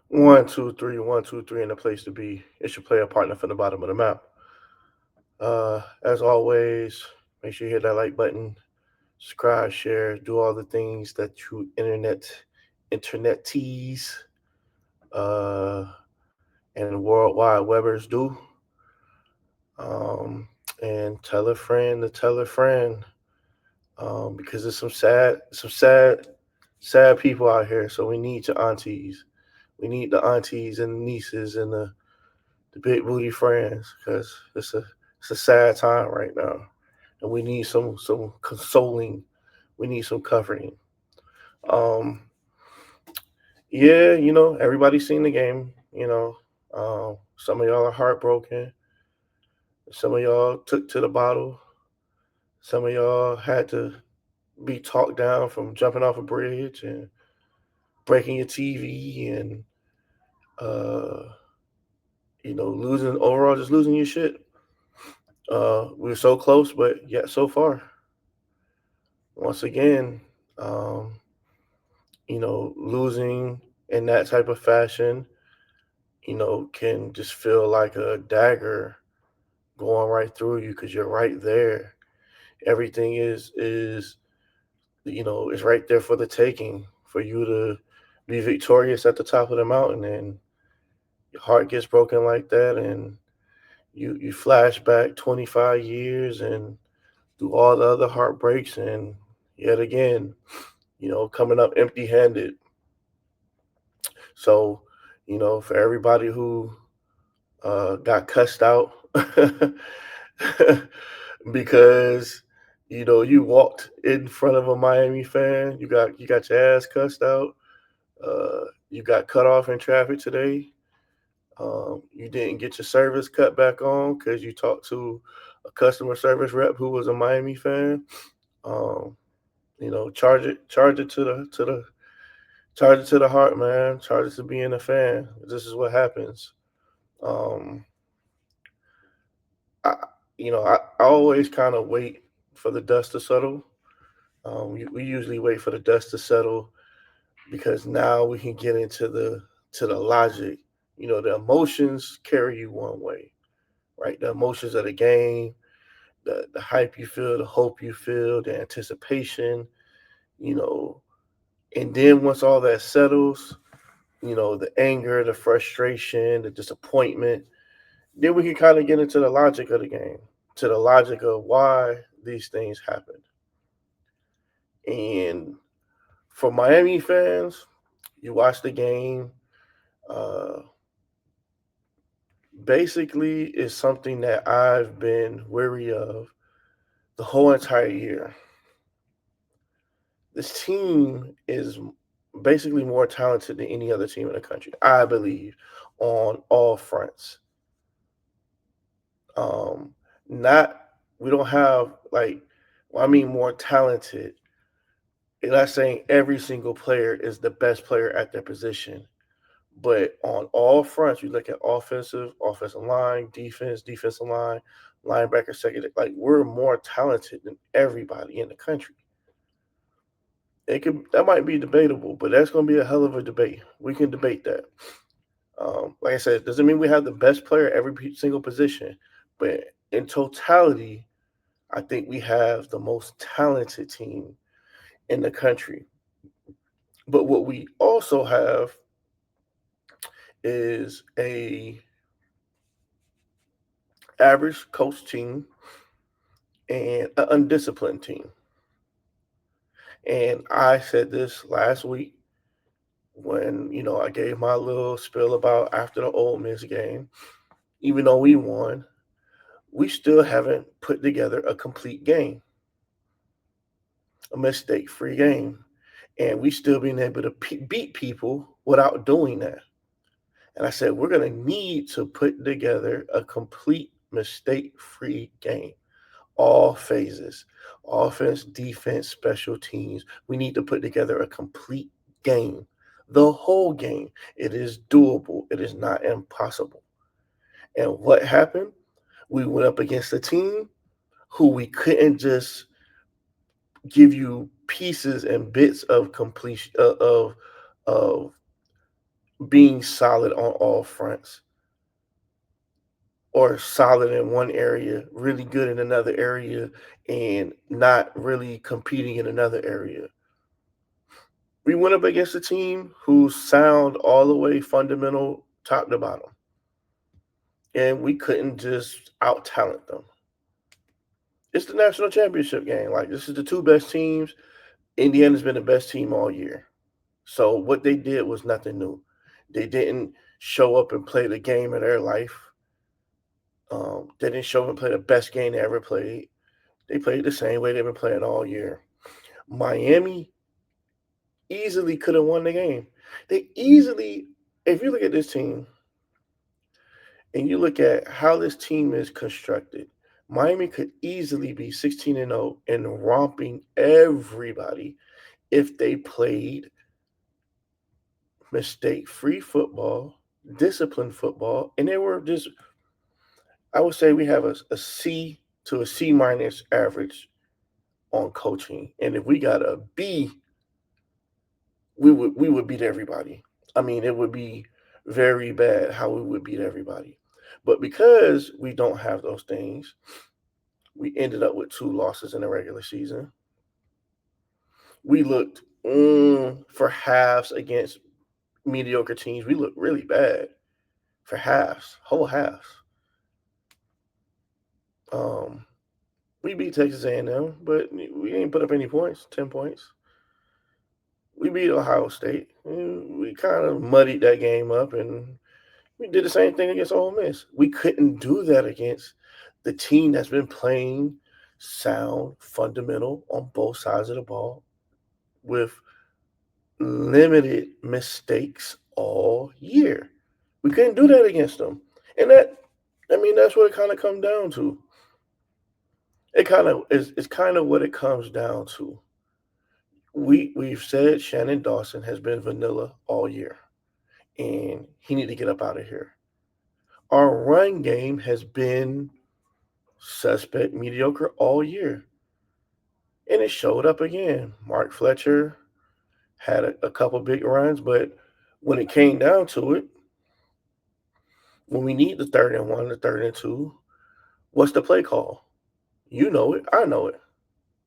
One, two, three, one, two, three, and a place to be. It's your player partner from the bottom of the map. As always, make sure you hit that like button, subscribe, share, do all the things that you internet tease, uh, and worldwide webbers do. Um, and tell a friend to tell a friend, because there's sad people out here. So we need your aunties. We need the aunties and the nieces and the big booty friends because it's a sad time right now, and we need some consoling. We need some comforting. Um, yeah, everybody's seen the game. Some of y'all are heartbroken. Some of y'all took to the bottle. Some of y'all had to be talked down from jumping off a bridge and breaking your TV and uh, losing overall, just losing your shit. We were so close, but yet so far. Once again, um, losing in that type of fashion, can just feel like a dagger going right through you because you're right there. Everything is right there for the taking for you to be victorious at the top of the mountain, and your heart gets broken like that, and you flash back 25 years and do all the other heartbreaks, and yet again, coming up empty handed. So, for everybody who got cussed out because you walked in front of a Miami fan, you got your ass cussed out. You got cut off in traffic today. You didn't get your service cut back on because you talked to a customer service rep who was a Miami fan. Um, charge it charge it to the heart, man. Charge it to being a fan. This is what happens. Um, I, I always kind of wait for the dust to settle. We usually wait for the dust to settle because now we can get into the logic. The emotions carry you one way, right? The emotions of the game, the hype you feel, the hope you feel, the anticipation, you know, and then once all that settles, the anger, the frustration, the disappointment, then we can kind of get into the logic of the game, to the logic of why these things happen. And for Miami fans, you watch the game. Uh, Basically, is something that I've been weary of the whole entire year. This team is basically more talented than any other team in the country, I believe, on all fronts. Um, not we don't have like, well, I mean, more talented. And not saying every single player is the best player at their position, but on all fronts, you look at offensive line, defense, defensive line, linebacker, second. Like we're more talented than everybody in the country. That might be debatable, but that's going to be a hell of a debate. We can debate that. Like I said, doesn't mean we have the best player at every single position, but in totality, I think we have the most talented team in the country. But what we also have is a average coach team and an undisciplined team. And I said this last week when I gave my little spiel about after the Ole Miss game. Even though we won, we still haven't put together a complete game, a mistake-free game, and we still being able to beat people without doing that. And I said we're going to need to put together a complete mistake-free game, all phases, offense, defense, special teams. We need to put together a complete game, the whole game. It is doable. It is not impossible. And what happened? We went up against a team who we couldn't just give you pieces and bits of completion of being solid on all fronts or solid in one area, really good in another area, and not really competing in another area. We went up against a team who's sound all the way fundamental, top to bottom, and we couldn't just out talent them. It's the national championship game. Like, this is the two best teams. Indiana's been the best team all year. So what they did was nothing new. They didn't show up and play the game of their life. They didn't show up and play the best game they ever played. They played the same way they've been playing all year. Miami easily could have won the game. They easily, if you look at this team and you look at how this team is constructed, Miami could easily be 16-0 and romping everybody if they played mistake-free football, disciplined football, and they were just, I would say we have a C to a C minus average on coaching. And if we got a B, we would beat everybody. I mean, it would be very bad how we would beat everybody. But because we don't have those things, we ended up with 2 losses in the regular season. We looked for halves against mediocre teams. We looked really bad for halves, whole halves. We beat Texas A&M, but we didn't put up any points, 10 points. We beat Ohio State. We kind of muddied that game up, and we did the same thing against Ole Miss. We couldn't do that against the team that's been playing sound, fundamental on both sides of the ball with limited mistakes all year. We couldn't do that against them. And that's what it kind of comes down to. It kind of is it's kind of what it comes down to. We've said Shannon Dawson has been vanilla all year, and he need to get up out of here. Our run game has been suspect, mediocre all year, and it showed up again. Mark Fletcher had a couple big runs, but when it came down to it, when we need the 3rd and 1, the 3rd and 2, what's the play call? You know it. I know it.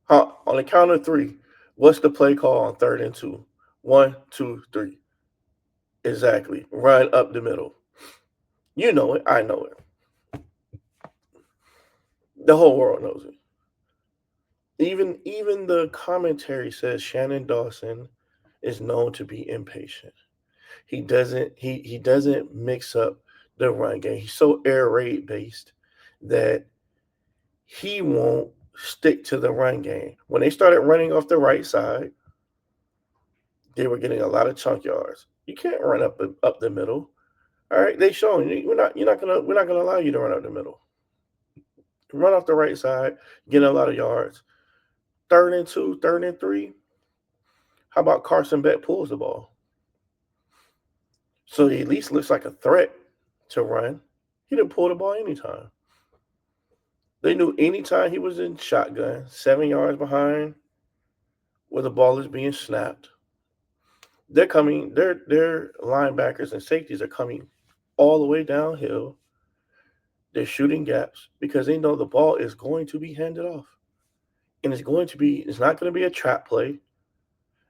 On the count of 3, what's the play call on 3rd and 2? 1, 2, 3. Exactly. Run up the middle. You know it. I know it. The whole world knows it. Even the commentary says Shannon Dawson is known to be impatient. He doesn't mix up the run game. He's so air raid based that he won't stick to the run game. When they started running off the right side, they were getting a lot of chunk yards. You can't run up the middle. All right, they showing you we're not gonna allow you to run up the middle. Run off the right side, getting a lot of yards. 3rd and 2, 3rd and 3. How about Carson Beck pulls the ball? So he at least looks like a threat to run. He didn't pull the ball anytime. They knew anytime he was in shotgun, 7 yards behind, where the ball is being snapped, they're coming. Their linebackers and safeties are coming all the way downhill. They're shooting gaps because they know the ball is going to be handed off, and it's not going to be a trap play.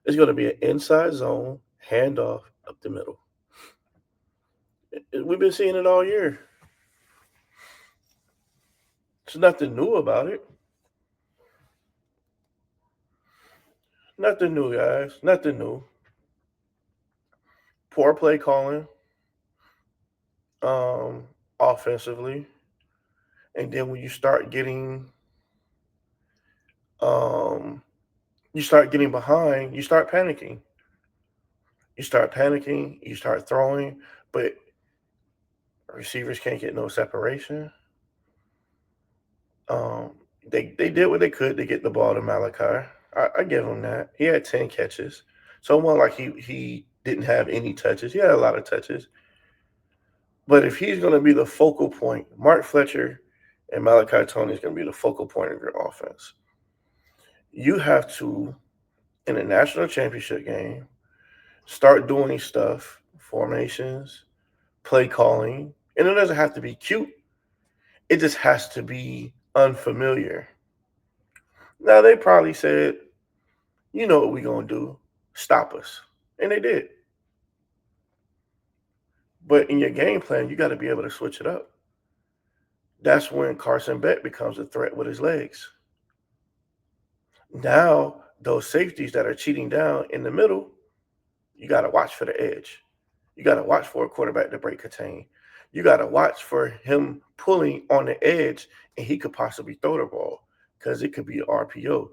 It's going to be an inside zone handoff up the middle. We've been seeing it all year. There's nothing new about it. Nothing new, guys. Nothing new. Poor play calling, um, offensively, and then when um, you start getting behind, you start panicking. You start panicking. You start throwing, but receivers can't get no separation. Um, they did what they could to get the ball to Malachi. I give him that. He had 10 catches, so it wasn't like he didn't have any touches. He had a lot of touches. But if he's going to be the focal point, Mark Fletcher and Malachi Tony is going to be the focal point of your offense. You have to, in a national championship game, start doing stuff formations, play calling, and it doesn't have to be cute. It just has to be unfamiliar. Now they probably said, "You know what we're gonna do? Stop us," and they did. But in your game plan, you got to be able to switch it up. That's when Carson Beck becomes a threat with his legs. Now those safeties that are cheating down in the middle, you got to watch for the edge. You got to watch for a quarterback to break contain. You got to watch for him pulling on the edge, and he could possibly throw the ball because it could be an RPO.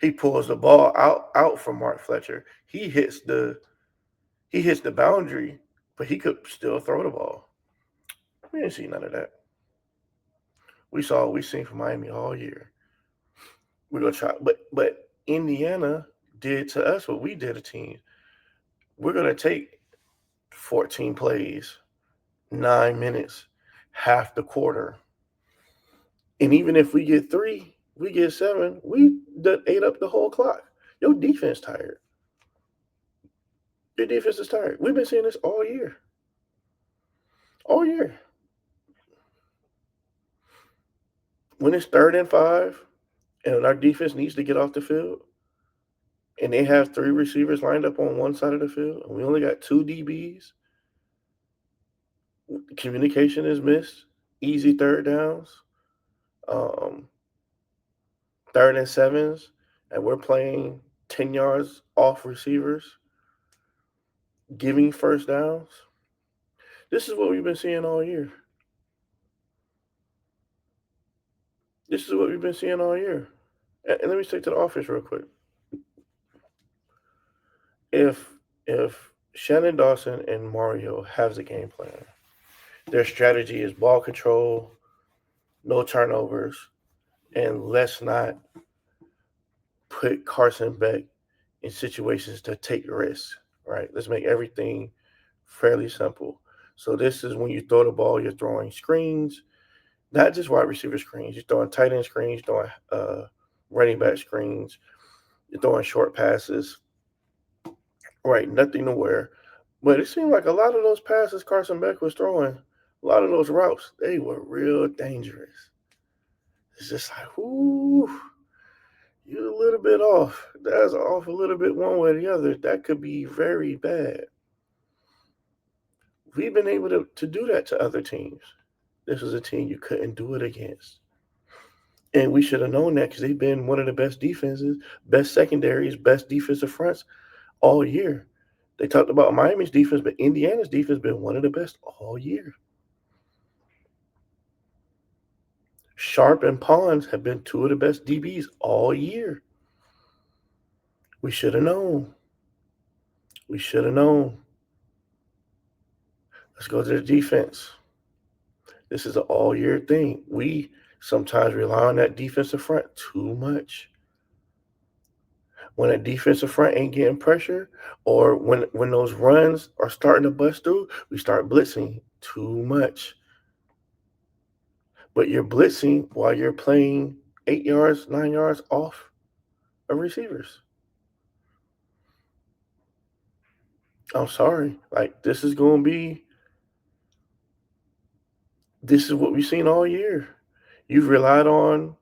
He pulls the ball out from Mark Fletcher. He hits the boundary, but he could still throw the ball. We didn't see none of that. We saw what we seen from Miami all year. We're gonna try, but Indiana did to us what we did to teams. We're gonna take 14 plays, 9 minutes, half the quarter, and even if we get three, we get seven, we ate up the whole clock. Your defense tired. Your defense is tired. We've been seeing this all year. All year. When it's 3rd and 5, and our defense needs to get off the field, and they have 3 receivers lined up on one side of the field, and we only got 2 DBs, communication is missed, easy third downs, um, 3rd and 7s, and we're playing 10 yards off receivers, giving first downs. This is what we've been seeing all year. This is what we've been seeing all year. And let me stick to the offense real quick. If Shannon Dawson and Mario has a game plan, their strategy is ball control, no turnovers, and let's not put Carson Beck in situations to take risks, right? Let's make everything fairly simple. So this is when you throw the ball, you're throwing screens, not just wide receiver screens. You're throwing tight end screens, throwing running back screens, you're throwing short passes, right? Nothing to wear. But it seemed like a lot of those passes Carson Beck was throwing, a lot of those routes, they were real dangerous. It's just like, ooh, you're a little bit off. That's off a little bit one way or the other. That could be very bad. We've been able to do that to other teams. This was a team you couldn't do it against. And we should have known that because they've been one of the best defenses, best secondaries, best defensive fronts all year. They talked about Miami's defense, but Indiana's defense has been one of the best all year. Sharp and Pons have been 2 of the best DBs all year. We should have known. We should have known. Let's go to the defense. This is an all-year thing. We sometimes rely on that defensive front too much. When a defensive front ain't getting pressure, or when those runs are starting to bust through, we start blitzing too much. But you're blitzing while you're playing 8 yards, 9 yards off of receivers. I'm sorry. Like, this is what we've seen all year. You've relied on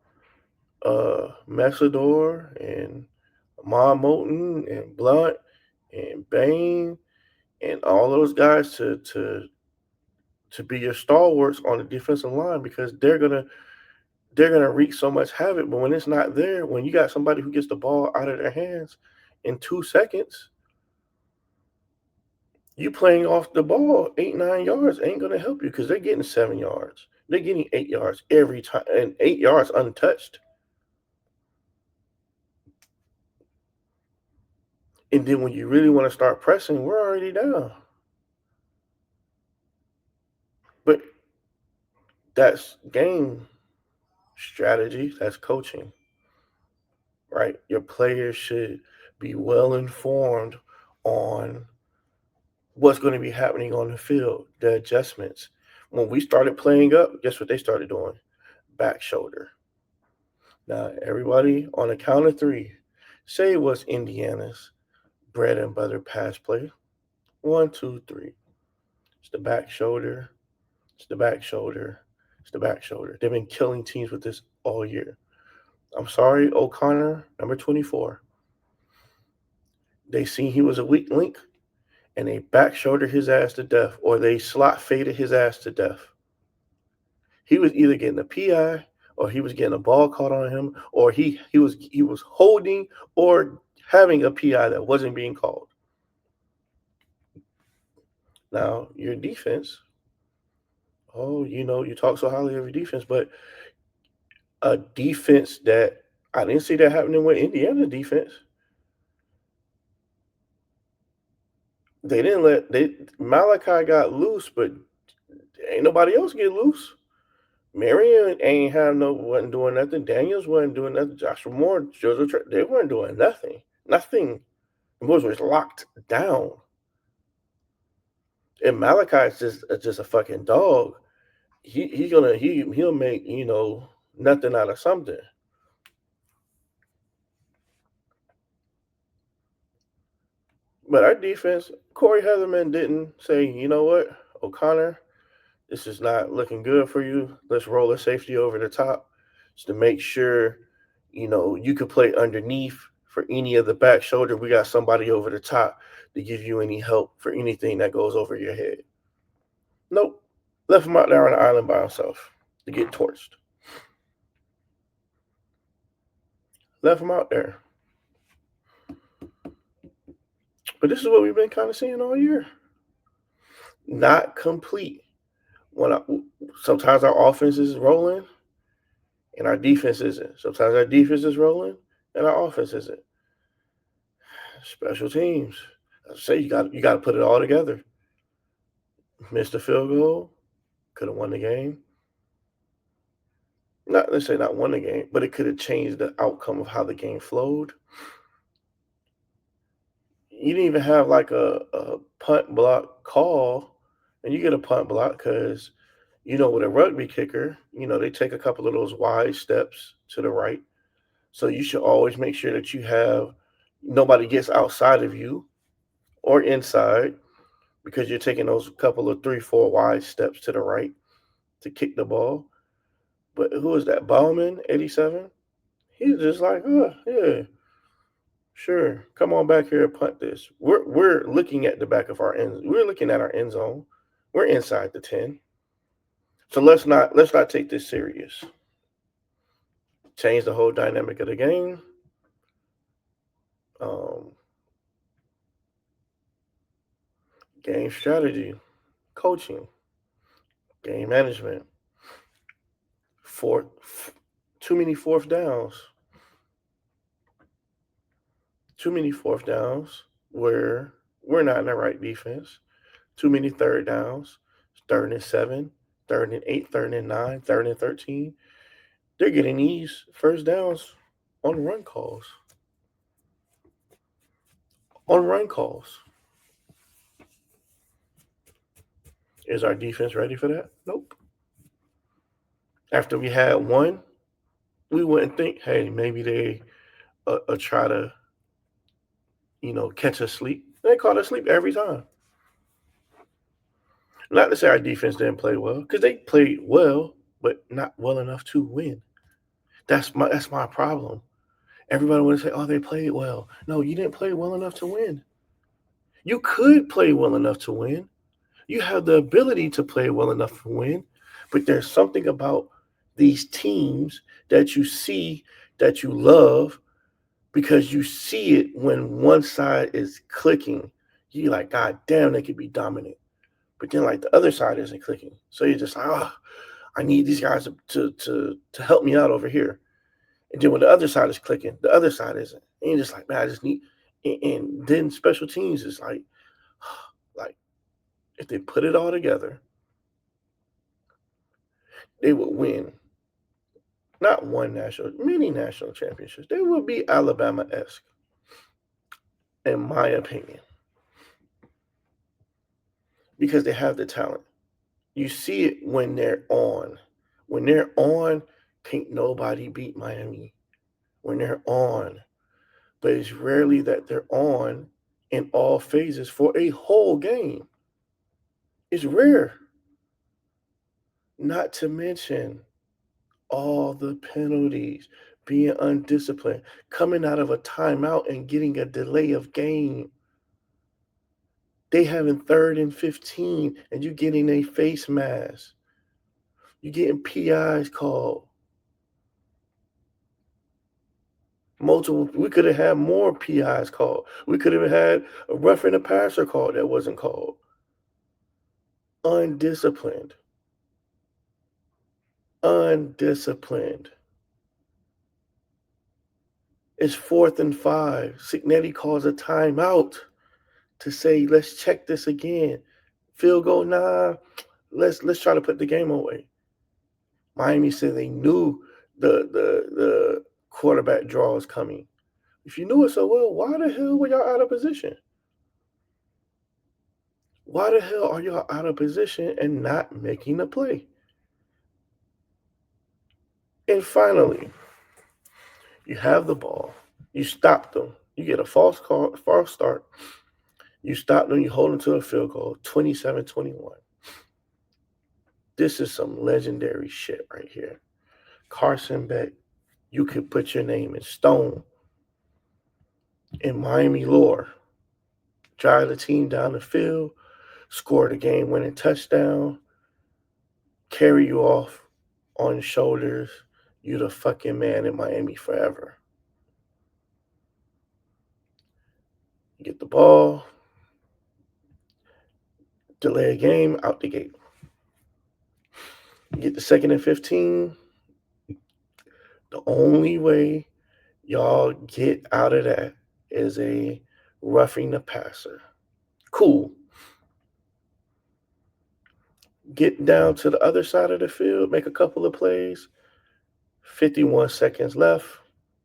Messador and Ma Moulton and Blunt and Bain and all those guys to be your stalwarts on the defensive line because they're gonna wreak so much havoc. But when it's not there, when you got somebody who gets the ball out of their hands in 2 seconds, you playing off the ball 8, 9 yards ain't gonna help you because they're getting 7 yards. They're getting 8 yards every time, and 8 yards untouched. And then when you really want to start pressing, we're already down. But that's game strategy, that's coaching, right? Your players should be well informed on what's going to be happening on the field, the adjustments. When we started playing up, guess what they started doing? Back shoulder. Now, everybody on a count of 3, say it was Indiana's bread and butter pass play. One, two, three. It's the back shoulder. It's the back shoulder. It's the back shoulder. They've been killing teams with this all year. I'm sorry, O'Connor, number 24. They seen he was a weak link and they back shouldered his ass to death, or they slot faded his ass to death. He was either getting a PI or he was getting a ball caught on him, or he was holding or having a PI that wasn't being called. Now, your defense, you talk so highly of your defense, but a defense that I didn't see that happening with Indiana defense. They didn't let they Malachi got loose, but ain't nobody else get loose. Marion ain't have wasn't doing nothing. Daniels wasn't doing nothing. Joshua Moore, Joseph, they weren't doing nothing. Nothing. The boys was locked down. And Malachi is just a fucking dog. He'll make nothing out of something. But our defense, Corey Heatherman didn't say, you know what, O'Connor, this is not looking good for you. Let's roll a safety over the top just to make sure, you could play underneath for any of the back shoulder. We got somebody over the top to give you any help for anything that goes over your head. Nope. Left him out there on the island by himself to get torched. Left him out there. But this is what we've been kind of seeing all year. Not complete. Sometimes our offense is rolling and our defense isn't. Sometimes our defense is rolling and our offense isn't. Special teams. I say you got to put it all together. Missed a field goal, could have won the game. Not let's say not won the game, but it could have changed the outcome of how the game flowed. You didn't even have like a punt block call, and you get a punt block because with a rugby kicker, they take a couple of those wide steps to the right. So you should always make sure that you have nobody gets outside of you or inside because you're taking those couple of 3-4 wide steps to the right to kick the ball. But who is that? Bauman, 87? He's just like, oh, yeah, sure. Come on back here and punt this. We're looking at the back of our end. We're looking at our end zone. We're inside the 10. So let's not take this serious. Change the whole dynamic of the game. Game strategy, coaching, game management. Too many fourth downs. Too many fourth downs where we're not in the right defense. Too many third downs. 3rd and 7, 3rd and 8, 3rd and 9, 3rd and 13. They're getting these first downs on run calls. Is our defense ready for that? Nope. After we had one, we wouldn't think, hey, maybe they try to, catch us sleep. They caught us sleep every time. Not to say our defense didn't play well, because they played well, but not well enough to win. That's my problem. Everybody would say, "Oh, they played well." No, you didn't play well enough to win. You could play well enough to win. You have the ability to play well enough to win, but there's something about these teams that you see that you love because you see it when one side is clicking. You're like, God damn, they could be dominant. But then like the other side isn't clicking. So you're just like, I need these guys to help me out over here. And then when the other side is clicking, the other side isn't. And you're just like, man, I just need and then special teams is like if they put it all together, they would win. Not many national championships. They would be Alabama-esque, in my opinion. Because they have the talent. You see it when they're on. When they're on, can't nobody beat Miami. When they're on. But it's rarely that they're on in all phases for a whole game. It's rare. Not to mention all the penalties, being undisciplined, coming out of a timeout and getting a delay of game. They having 3rd and 15, and you getting a face mask. You getting PIs called. Multiple. We could have had more PIs called. We could have had a roughing the passer called that wasn't called. Undisciplined. Undisciplined. It's 4th and 5. Signetti calls a timeout to say, let's check this again. Field goal, nah. Let's try to put the game away. Miami said they knew the quarterback draw was coming. If you knew it so well, why the hell were y'all out of position? Why the hell are y'all out of position and not making the play? And finally, you have the ball. You stop them. You get a false start. You stop them. You hold them to a field goal, 27-21. This is some legendary shit right here. Carson Beck, you could put your name in stone in Miami lore. Drive the team down the field, score the game-winning touchdown, carry you off on shoulders. You the fucking man in Miami forever. You get the ball, delay a game, out the gate. You get the 2nd and 15. The only way y'all get out of that is a roughing the passer. Cool. Get down to the other side of the field, make a couple of plays. 51 seconds left.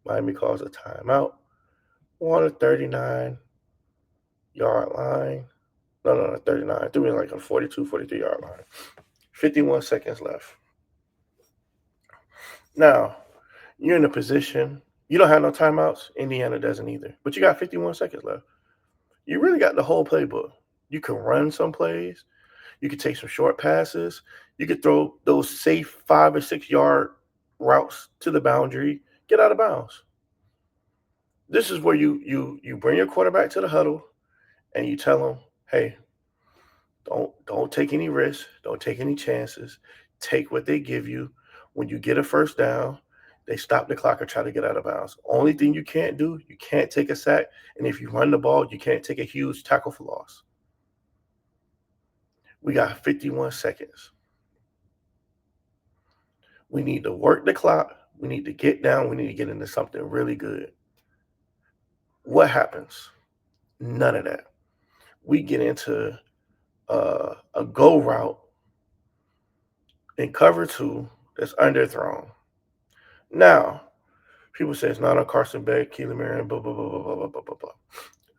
Miami calls a timeout. On a 39-yard line. No, 39. Doing like a 42, 43-yard line. 51 seconds left. Now, you're in a position. You don't have no timeouts. Indiana doesn't either. But you got 51 seconds left. You really got the whole playbook. You can run some plays. You could take some short passes. You could throw those safe 5 or 6 yard routes to the boundary. Get out of bounds. This is where you bring your quarterback to the huddle and you tell him, hey, don't take any risks. Don't take any chances. Take what they give you. When you get a first down, they stop the clock or try to get out of bounds. Only thing you can't do, you can't take a sack. And if you run the ball, you can't take a huge tackle for loss. We got 51 seconds. We need to work the clock. We need to get down. We need to get into something really good. What happens? None of that. We get into a go route in cover 2 that's underthrown. Now, people say it's not on Carson Beck, Keelan Marion, blah, blah, blah, blah, blah, blah, blah, blah.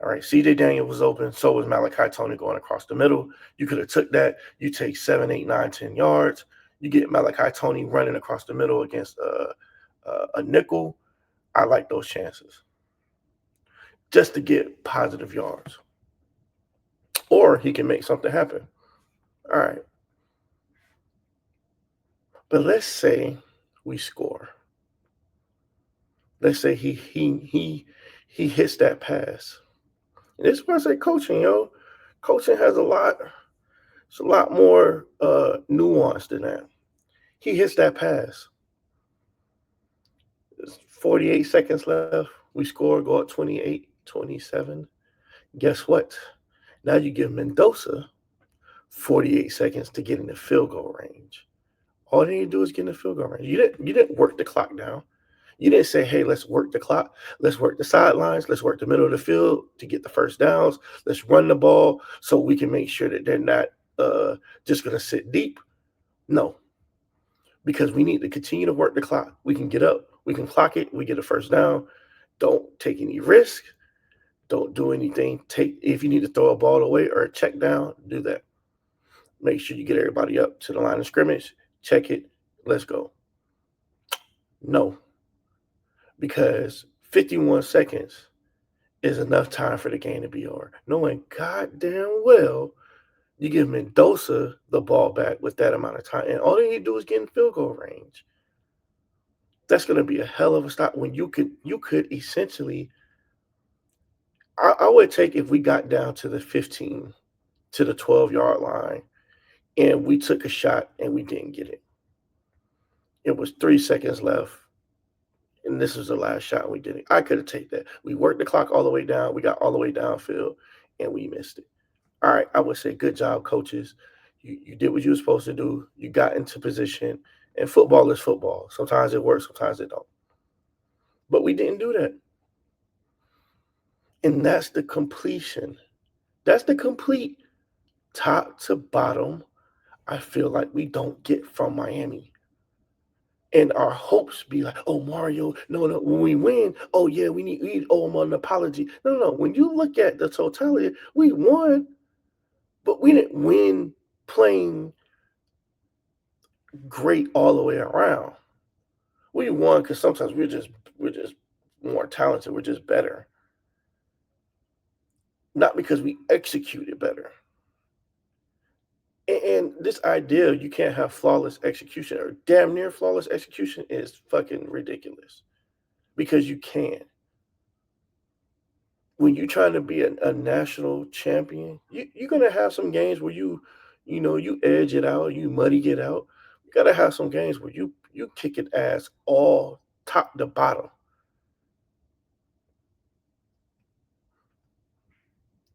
All right, C.J. Daniel was open. So was Malachi Tony going across the middle. You could have took that. You take 7, 8, 9, 10 yards. You get Malachi Tony running across the middle against a nickel. I like those chances. Just to get positive yards. Or he can make something happen. All right. But let's say we score. Let's say he hits that pass. And this is why I say coaching, yo. Coaching has it's a lot more nuance than that. He hits that pass. There's 48 seconds left. We score, go up 28-27. Guess what? Now you give Mendoza 48 seconds to get in the field goal range. All they need to do is get in the field goal range. You didn't work the clock down. You didn't say, hey, let's work the clock. Let's work the sidelines. Let's work the middle of the field to get the first downs. Let's run the ball so we can make sure that they're not just going to sit deep. No, because we need to continue to work the clock. We can get up. We can clock it. We get a first down. Don't take any risk. Don't do anything. If you need to throw a ball away or a check down, do that. Make sure you get everybody up to the line of scrimmage. Check it. Let's go. No. Because 51 seconds is enough time for the game to be over. Knowing goddamn well you give Mendoza the ball back with that amount of time, and all they need to do is get in field goal range. That's going to be a hell of a stop when you could essentially. I would take if we got down to the 15 to the 12-yard line and we took a shot and we didn't get it. It was 3 seconds left, and this was the last shot and we did it. I could have taken that. We worked the clock all the way down. We got all the way downfield, and we missed it. All right, I would say good job, coaches. You did what you were supposed to do. You got into position, and football is football. Sometimes it works, sometimes it don't. But we didn't do that, and that's the completion. That's the complete top to bottom. I feel like we don't get from Miami. And our hopes be like, oh Mario, no, no. When we win, oh yeah, we owe him an apology. No, no, no. When you look at the totality, we won, but we didn't win playing great all the way around. We won because sometimes we're just more talented. We're just better, not because we executed better. And this idea you can't have flawless execution or damn near flawless execution is fucking ridiculous because you can. When you're trying to be a national champion, you're gonna have some games where you edge it out, you muddy it out. You gotta have some games where you kick it ass all top to bottom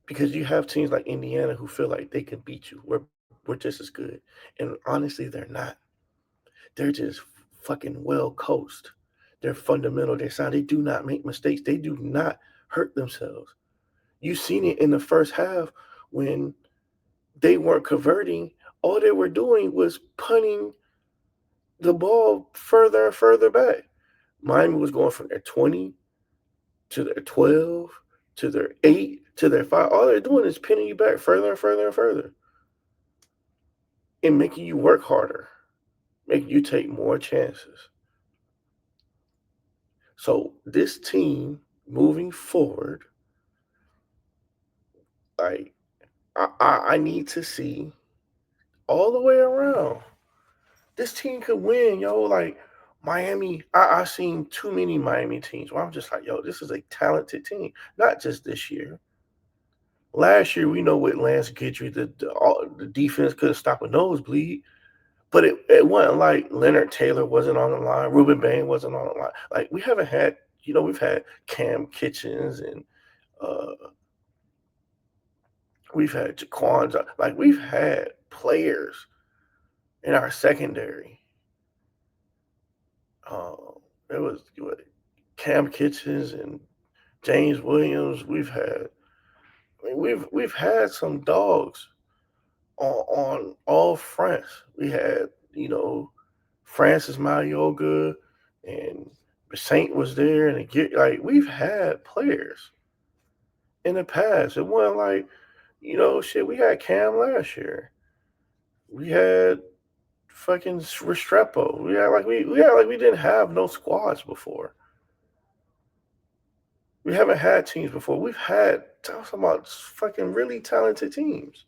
because you have teams like Indiana who feel like they can beat you. We're just as good, and honestly, they're not. They're just fucking well coached. They're fundamental. They're sound. They do not make mistakes. They do not hurt themselves. You seen it in the first half when they weren't converting. All they were doing was punting the ball further and further back. Miami was going from their 20 to their 12 to their 8 to their 5. All they're doing is pinning you back further and further and further and making you work harder, making you take more chances. So this team moving forward, like I need to see all the way around. This team could win, yo. Like Miami, I've seen too many Miami teams where I'm just like, yo, this is a talented team. Not just this year. Last year, we know with Lance Guidry, the defense couldn't stop a nosebleed. But it wasn't like Leonard Taylor wasn't on the line, Ruben Bain wasn't on the line. Like we haven't had, we've had Cam Kitchens and uh, we've had Jaquan. Like we've had players in our secondary. Uh, it was what, Cam Kitchens and James Williams. We've had some dogs on all fronts. We had, Francis Malyoga and Saint was there, and like we've had players in the past. It wasn't like, shit. We had Cam last year. We had fucking Restrepo. We didn't have no squads before. We haven't had teams before. We've had talking about fucking really talented teams.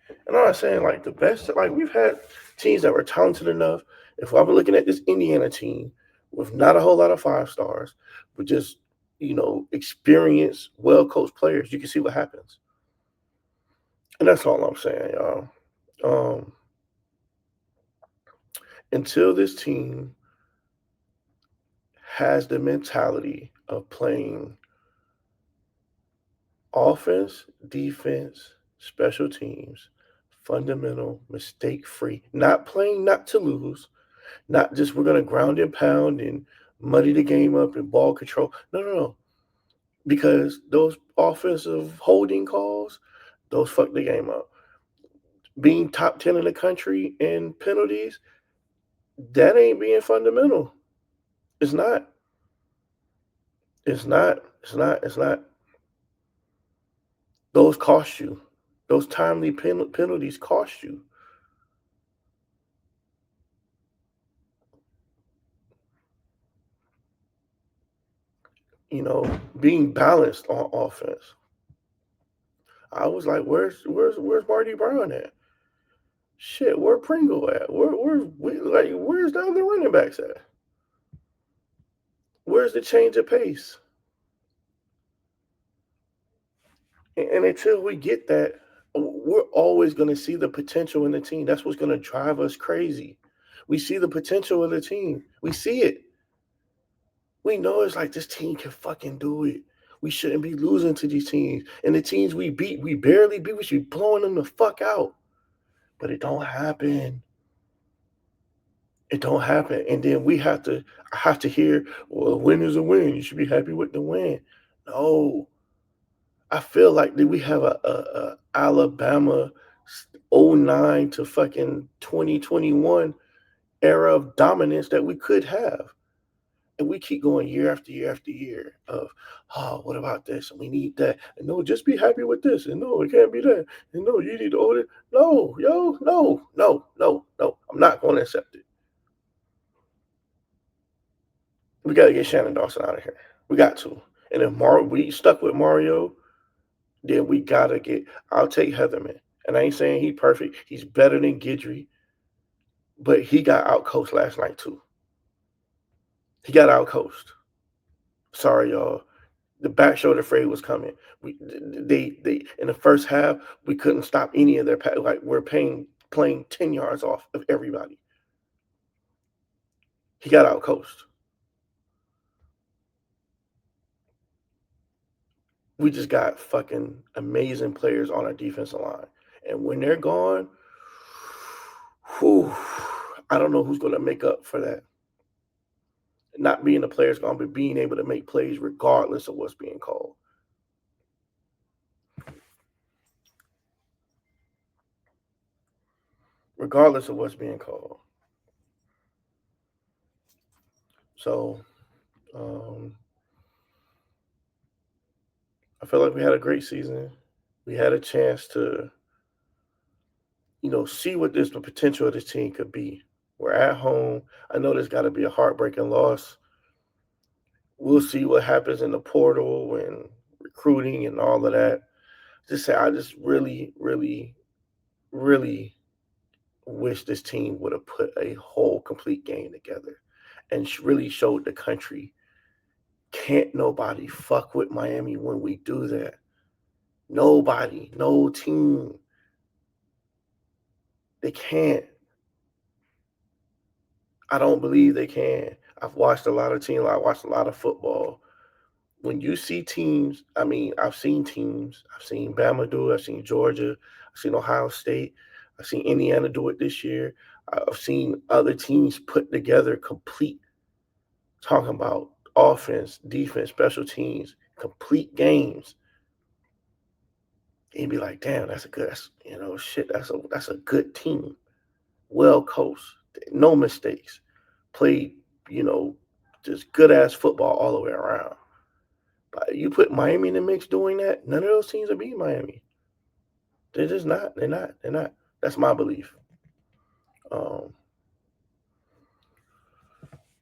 And I'm not saying like the best. Like we've had teams that were talented enough. If I'm looking at this Indiana team with not a whole lot of 5 stars, but just experienced, well coached players, you can see what happens. And that's all I'm saying, y'all. Um, until this team has the mentality of playing offense, defense, special teams, fundamental, mistake free, not playing not to lose, not just we're going to ground and pound and muddy the game up and ball control. No, no, no. Because those offensive holding calls, those fuck the game up. Being top 10 in the country in penalties, that ain't being fundamental. It's not. It's not. It's not. It's not. Those cost you. Those timely penalties cost you. being balanced on offense. I was like, where's Marty Brown at? Shit, where Pringle at? Where's the other running backs at? Where's the change of pace? And until we get that, we're always going to see the potential in the team. That's what's going to drive us crazy. We see the potential of the team. We see it. We know it's like this team can fucking do it. We shouldn't be losing to these teams. And the teams we beat, we barely beat. We should be blowing them the fuck out. But it don't happen. It don't happen. And then I have to hear, well, a win is a win. You should be happy with the win. No. I feel like we have a Alabama 09 to fucking 2021 era of dominance that we could have. And we keep going year after year after year of, oh, what about this? And we need that. And no, just be happy with this. And no, it can't be that. And no, you need to order. No, no. I'm not going to accept it. We got to get Shannon Dawson out of here. We got to. And if we stuck with Mario, then we got to get. I'll take Heatherman. And I ain't saying he's perfect. He's better than Guidry. But he got outcoached last night, too. He got outcoached. Sorry, y'all. The back shoulder fray was coming. They in the first half, we couldn't stop any of their pass. Like we're playing 10 yards off of everybody. He got outcoached. We just got fucking amazing players on our defensive line. And when they're gone, I don't know who's going to make up for that. Not being the players gone, but being able to make plays regardless of what's being called. Regardless of what's being called. So, I feel like we had a great season. We had a chance to, see what the potential of this team could be. We're at home. I know there's got to be a heartbreaking loss. We'll see what happens in the portal and recruiting and all of that. I just really, really, really wish this team would have put a whole complete game together and really showed the country, can't nobody fuck with Miami when we do that. Nobody, no team. They can't. I don't believe they can. I've watched a lot of teams. I watched a lot of football. When you see teams, I've seen teams. I've seen Bama do it. I've seen Georgia. I've seen Ohio State. I've seen Indiana do it this year. I've seen other teams put together complete, talking about offense, defense, special teams, complete games. And be like, damn, that's a good team. Well coached, no mistakes. Played, just good ass football all the way around. But you put Miami in the mix doing that, none of those teams will beat Miami. They're just not. They're not. That's my belief.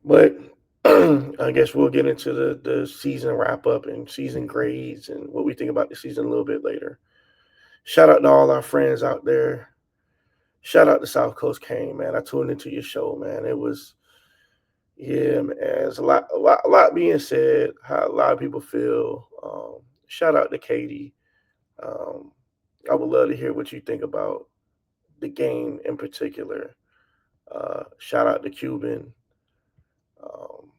But I guess we'll get into the season wrap up and season grades and what we think about the season a little bit later. Shout out to all our friends out there. Shout out to South Coast Kane, man. I tuned into your show, man. It was, yeah, man. There's a lot being said. How a lot of people feel. Shout out to Katie. I would love to hear what you think about the game in particular. Shout out to Cuban. Um,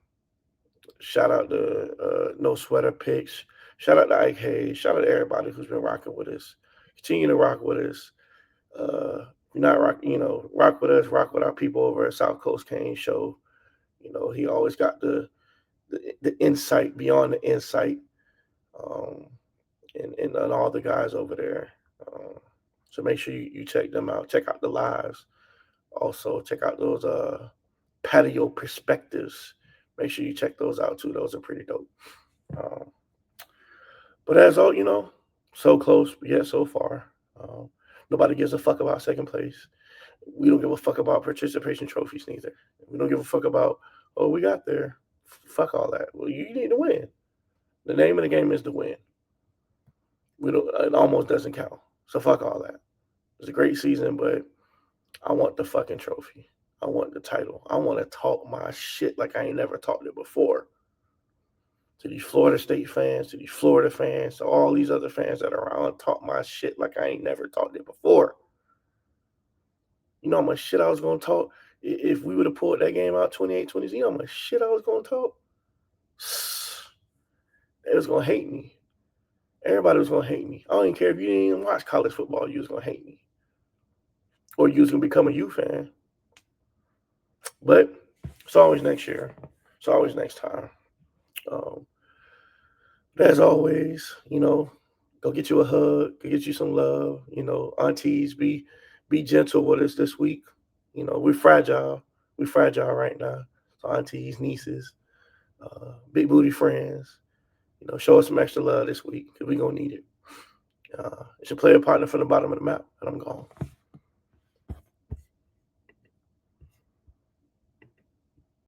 Shout out to No Sweater Picks. Shout out to Ike Hayes. Shout out to everybody who's been rocking with us. Continue to rock with us. If you're not rock with us, rock with our people over at South Coast Kane Show. He always got the insight beyond the insight, and all the guys over there. So make sure you check them out. Check out the lives. Also, check out those patio perspectives. Make sure you check those out too. Those are pretty dope. But as all so close, but yet so far. Nobody gives a fuck about second place. We don't give a fuck about participation trophies neither. We don't give a fuck about, we got there. Fuck all that. Well, you need to win. The name of the game is to win. It almost doesn't count. So fuck all that. It's a great season, but I want the fucking trophy. I want the title. I want to talk my shit like I ain't never talked it before. To these Florida State fans, to these Florida fans, to all these other fans that are around, talk my shit like I ain't never talked it before. You know how much shit I was going to talk? If we would have pulled that game out 28-20, you know how much shit I was going to talk? They was going to hate me. Everybody was going to hate me. I don't even care if you didn't even watch college football. You was going to hate me. Or you was going to become a U fan. But it's always next year. It's always next time. As always, go get you a hug, go get you some love. Aunties, be gentle with us this week. We're fragile. We're fragile right now. So aunties, nieces, big booty friends, show us some extra love this week because we're going to need it. It's your player partner from the bottom of the map, and I'm gone.